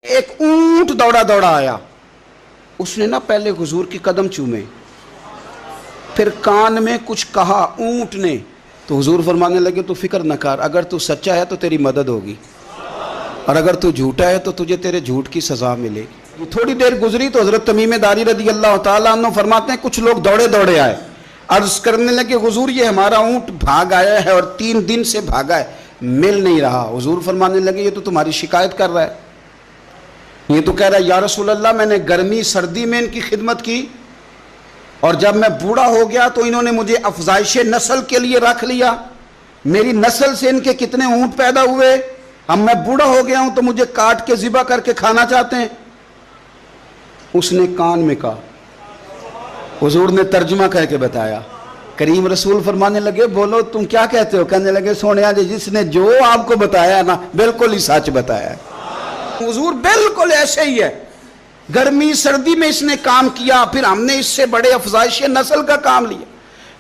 ایک اونٹ دوڑا دوڑا آیا، اس نے نا پہلے حضور کی قدم چومے، پھر کان میں کچھ کہا اونٹ نے، تو حضور فرمانے لگے تو فکر نہ کر، اگر تو سچا ہے تو تیری مدد ہوگی، اور اگر تو جھوٹا ہے تو تجھے تیرے جھوٹ کی سزا ملے گی۔ تھوڑی دیر گزری تو حضرت تمیم داری رضی اللہ تعالیٰ عنہ فرماتے ہیں کچھ لوگ دوڑے دوڑے آئے، عرض کرنے لگے حضور یہ ہمارا اونٹ بھاگ آیا ہے اور 3 دن سے بھاگا ہے، مل نہیں رہا۔ حضور فرمانے لگے یہ تو تمہاری شکایت کر رہا ہے، یہ تو کہہ رہا ہے یا رسول اللہ میں نے گرمی سردی میں ان کی خدمت کی، اور جب میں بوڑھا ہو گیا تو انہوں نے مجھے افزائش نسل کے لیے رکھ لیا، میری نسل سے ان کے کتنے اونٹ پیدا ہوئے، اب میں بوڑھا ہو گیا ہوں تو مجھے کاٹ کے ذبح کر کے کھانا چاہتے ہیں۔ اس نے کان میں کہا، حضور نے ترجمہ کر کے بتایا، کریم رسول فرمانے لگے بولو تم کیا کہتے ہو؟ کہنے لگے سونیا جی جس نے جو آپ کو بتایا نا بالکل ہی سچ بتایا ہے، حضور بالکل ایسے ہی ہے، گرمی سردی میں اس نے کام کیا، پھر ہم نے اس سے بڑے افزائش نسل کا کام لیا،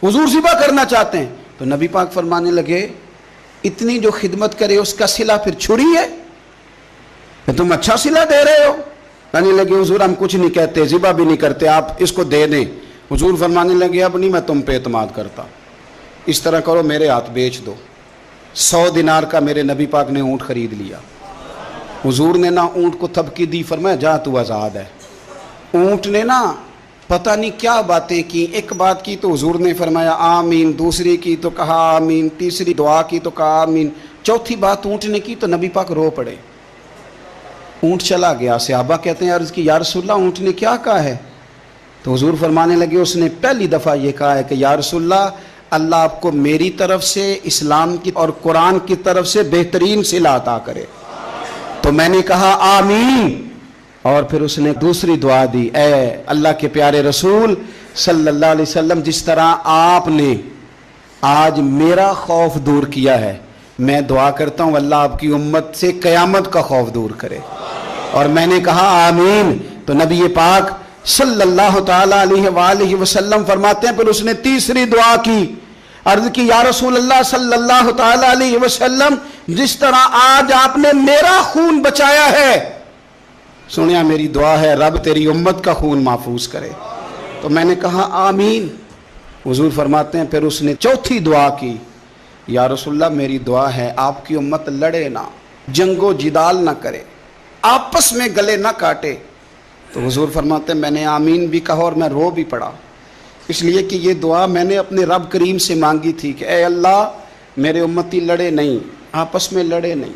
حضور ذبح کرنا چاہتے ہیں۔ تو نبی پاک فرمانے لگے اتنی جو خدمت کرے اس کا صلہ پھر چھری ہے، تم اچھا صلہ دے رہے ہو؟ کہنے لگے حضور ہم کچھ نہیں کہتے، ذبح بھی نہیں کرتے، آپ اس کو دے دیں۔ حضور فرمانے لگے اب نہیں میں تم پہ اعتماد کرتا، اس طرح کرو میرے ہاتھ بیچ دو۔ 100 دینار کا میرے نبی پاک نے اونٹ خرید لیا۔ حضور نے نا اونٹ کو تھپکی دی، فرمایا جا تو آزاد ہے۔ اونٹ نے نا پتہ نہیں کیا باتیں کی، ایک بات کی تو حضور نے فرمایا آمین، دوسری کی تو کہا آمین، تیسری دعا کی تو کہا آمین، چوتھی بات اونٹ نے کی تو نبی پاک رو پڑے۔ اونٹ چلا گیا، صحابہ کہتے ہیں عرض کی یا رسول اللہ اونٹ نے کیا کہا ہے؟ تو حضور فرمانے لگے اس نے پہلی دفعہ یہ کہا ہے کہ یا رسول اللہ اللہ آپ کو میری طرف سے اسلام کی اور قرآن کی طرف سے بہترین صلہ عطا کرے۔ تو میں نے کہا آمین، اور پھر اس نے دوسری دعا دی، اے اللہ کے پیارے رسول صلی اللہ علیہ وسلم جس طرح آپ نے آج میرا خوف دور کیا ہے، میں دعا کرتا ہوں اللہ آپ کی امت سے قیامت کا خوف دور کرے، اور میں نے کہا آمین۔ تو نبی پاک صلی اللہ تعالیٰ علیہ وآلہ وسلم فرماتے ہیں پھر اس نے تیسری دعا کی، عرض کی یا رسول اللہ صلی اللہ تعالیٰ علیہ وسلم جس طرح آج آپ نے میرا خون بچایا ہے، سنیا میری دعا ہے رب تیری امت کا خون محفوظ کرے۔ تو میں نے کہا آمین۔ حضور فرماتے ہیں پھر اس نے چوتھی دعا کی، یا رسول اللہ میری دعا ہے آپ کی امت لڑے نہ، جنگ و جدال نہ کرے، آپس میں گلے نہ کاٹے۔ تو حضور فرماتے ہیں میں نے آمین بھی کہا اور میں رو بھی پڑا، اس لیے کہ یہ دعا میں نے اپنے رب کریم سے مانگی تھی کہ اے اللہ میرے امتی لڑے نہیں، آپس میں لڑے نہیں۔